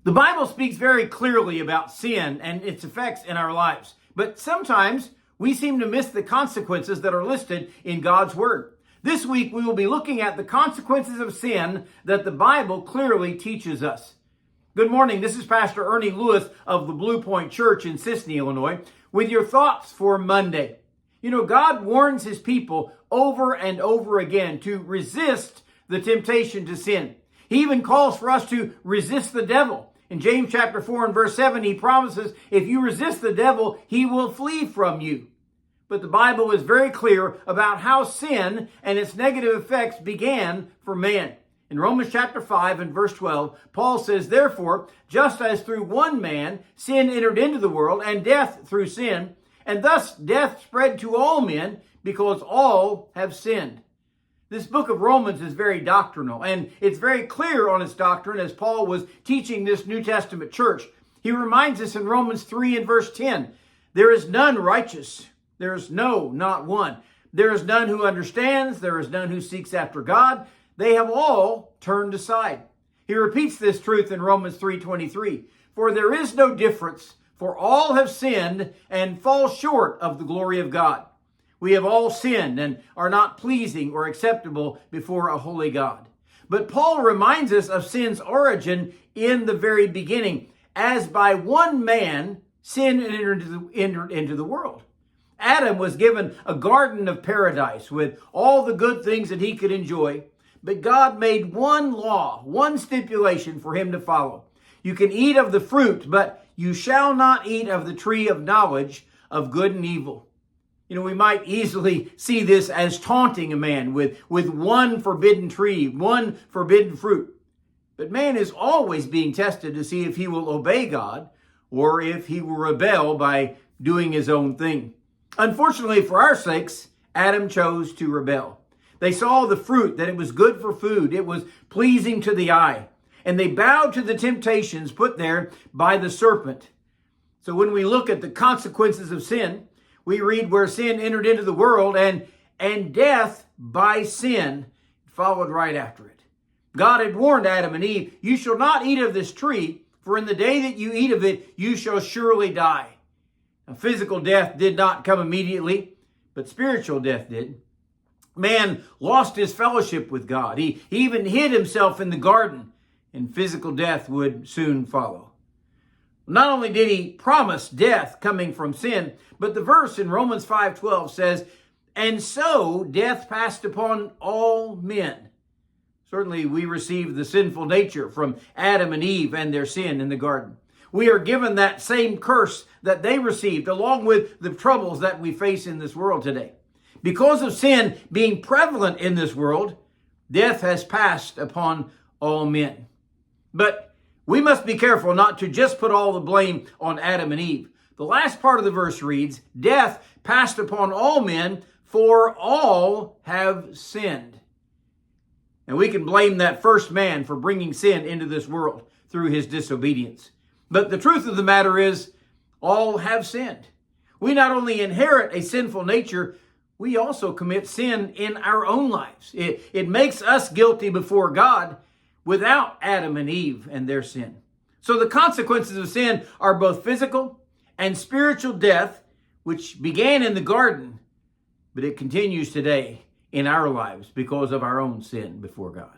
The Bible speaks very clearly about sin and its effects in our lives, but sometimes we seem to miss the consequences that are listed in God's Word. This week we will be looking at the consequences of sin that the Bible clearly teaches us. Good morning, this is Pastor Ernie Lewis of the Blue Point Church in Sisseton, Illinois, with your thoughts for Monday. You know, God warns His people over and over again to resist the temptation to sin. He even calls for us to resist the devil. In James chapter 4 and verse 7, he promises, if you resist the devil, he will flee from you. But the Bible is very clear about how sin and its negative effects began for man. In Romans chapter 5 and verse 12, Paul says, therefore, just as through one man sin entered into the world, and death through sin, and thus death spread to all men, because all have sinned. This book of Romans is very doctrinal, and it's very clear on its doctrine as Paul was teaching this New Testament church. He reminds us in Romans 3 and verse 10, there is none righteous. There is no, not one. There is none who understands. There is none who seeks after God. They have all turned aside. He repeats this truth in Romans 3:23. For there is no difference, for all have sinned and fall short of the glory of God. We have all sinned and are not pleasing or acceptable before a holy God. But Paul reminds us of sin's origin in the very beginning, as by one man sin entered into the world. Adam was given a garden of paradise with all the good things that he could enjoy, but God made one law, one stipulation for him to follow. You can eat of the fruit, but you shall not eat of the tree of knowledge of good and evil. You know, we might easily see this as taunting a man with one forbidden tree, one forbidden fruit. But man is always being tested to see if he will obey God or if he will rebel by doing his own thing. Unfortunately, for our sakes, Adam chose to rebel. They saw the fruit, that it was good for food, it was pleasing to the eye, and they bowed to the temptations put there by the serpent. So when we look at the consequences of sin, we read where sin entered into the world and death by sin followed right after it. God had warned Adam and Eve, you shall not eat of this tree, for in the day that you eat of it, you shall surely die. Now, physical death did not come immediately, but spiritual death did. Man lost his fellowship with God. He even hid himself in the garden, and physical death would soon follow. Not only did he promise death coming from sin, but the verse in Romans 5:12 says, and so death passed upon all men. Certainly we received the sinful nature from Adam and Eve and their sin in the garden. We are given that same curse that they received, along with the troubles that we face in this world today. Because of sin being prevalent in this world, death has passed upon all men. But we must be careful not to just put all the blame on Adam and Eve. The last part of the verse reads, death passed upon all men, for all have sinned. And we can blame that first man for bringing sin into this world through his disobedience. But the truth of the matter is, all have sinned. We not only inherit a sinful nature, we also commit sin in our own lives. It makes us guilty before God, without Adam and Eve and their sin. So the consequences of sin are both physical and spiritual death, which began in the garden, but it continues today in our lives because of our own sin before God.